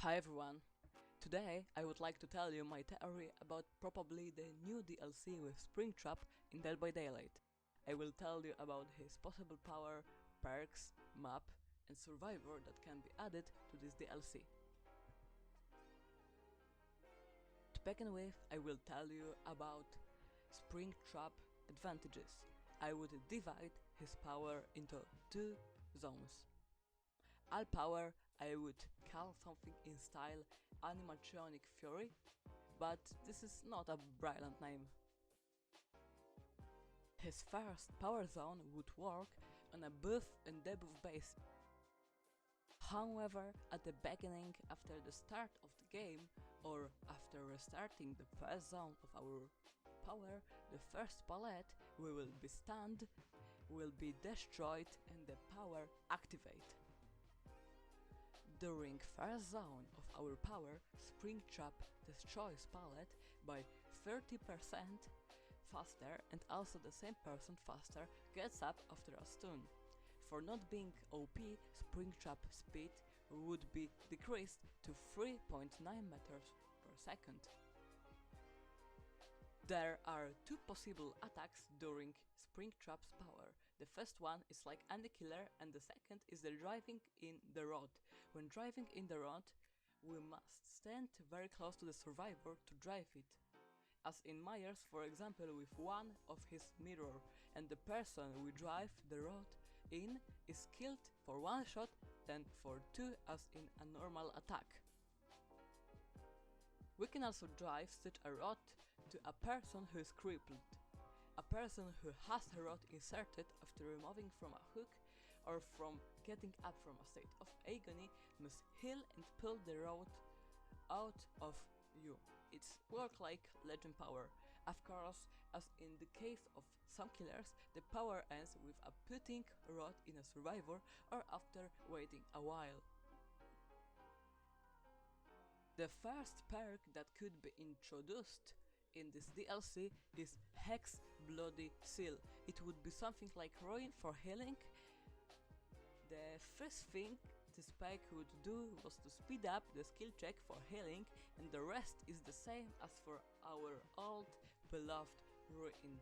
Hi everyone, today I would like to tell you my theory about probably the new DLC with Springtrap in Dead by Daylight. I will tell you about his possible power, perks, map and survivor that can be added to this DLC. To begin with, I will tell you about Springtrap advantages. I would divide his power into two zones. All power I would call something in style animatronic fury, but this is not a brilliant name. His first power zone would work on a buff and debuff base. However, at the beginning, after the start of the game, or after restarting the first zone of our power, the first palette will be stunned, will be destroyed and the power activate. During first zone of our power, Springtrap destroys palette by 30% faster, and also the same person faster gets up after a stun. For not being OP, Springtrap speed would be decreased to 3.9 meters per second. There are two possible attacks during Springtrap's power. The first one is like any killer and the second is the driving in the road. When driving in the road, we must stand very close to the survivor to drive it. As in Myers, for example, with one of his mirror, and the person we drive the road in is killed for one shot than for two as in a normal attack. We can also drive such a rod to a person who is crippled. A person who has a rod inserted after removing from a hook or from getting up from a state of agony must heal and pull the rod out of you. It's work like legend power. Of course, as in the case of some killers, the power ends with a putting a rod in a survivor or after waiting a while. The first perk that could be introduced in this DLC is Hex Bloody Seal. It would be something like Ruin for healing. The first thing this perk would do was to speed up the skill check for healing, and the rest is the same as for our old beloved Ruin.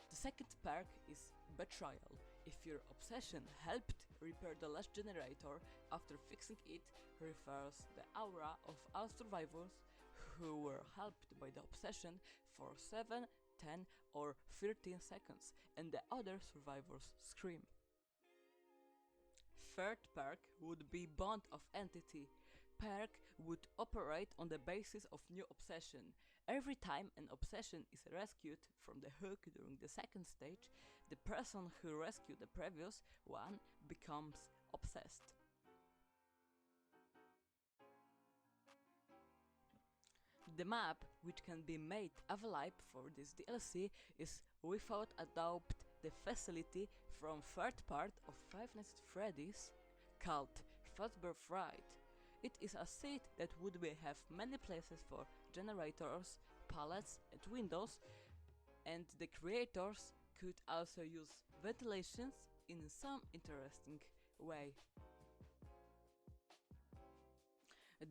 The second perk is Betrayal. If your obsession helped repair the last generator, after fixing it refers the aura of all survivors who were helped by the obsession for 7, 10 or 13 seconds, and the other survivors scream. Third perk would be Bond of Entity. Perk would operate on the basis of new obsession. Every time an obsession is rescued from the hook during the second stage, the person who rescued the previous one becomes obsessed. The map, which can be made available for this DLC, is without adopt the facility from third part of Five Nights at Freddy's called Fazbear's Fright. It is a seat that would have many places for generators, pallets and windows, and the creators could also use ventilations in some interesting way.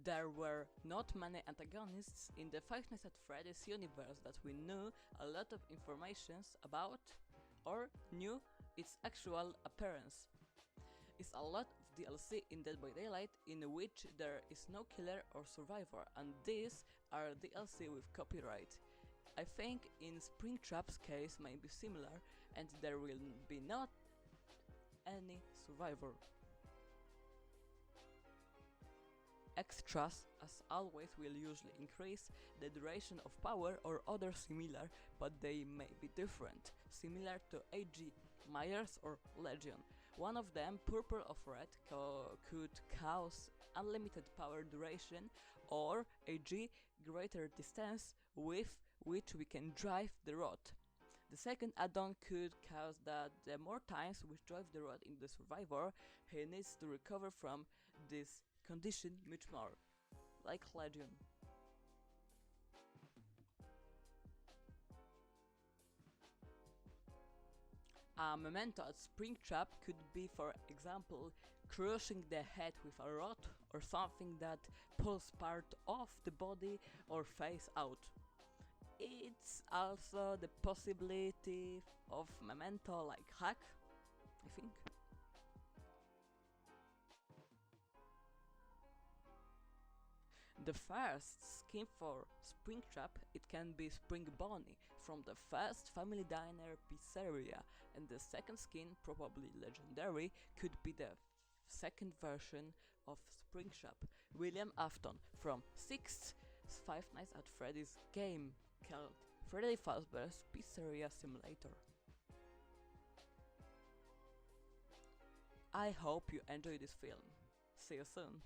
There were not many antagonists in the Five Nights at Freddy's universe that we knew a lot of information about or knew its actual appearance. It's a lot of DLC in Dead by Daylight in which there is no killer or survivor, and these are DLC with copyright. I think in Springtrap's case may be similar, and there will be not any survivor. Extras, as always, will usually increase the duration of power or other similar, but they may be different, similar to AG, Myers or Legion. One of them, Purple of Red, could cause unlimited power duration, or AG, greater distance with which we can drive the rod. The second add-on could cause that the more times we drive the rod in the survivor, he needs to recover from this condition much more, like Legion. A memento at Springtrap could be, for example, crushing the head with a rod or something that pulls part of the body or face out. It's also the possibility of memento like hack, I think. The first skin for Springtrap, it can be Spring Bonnie from the first Family Diner pizzeria, and the second skin, probably legendary, could be the second version of Springtrap, William Afton from 6th Five Nights at Freddy's game called Freddy Fazbear's Pizzeria Simulator. I hope you enjoy this film. See you soon.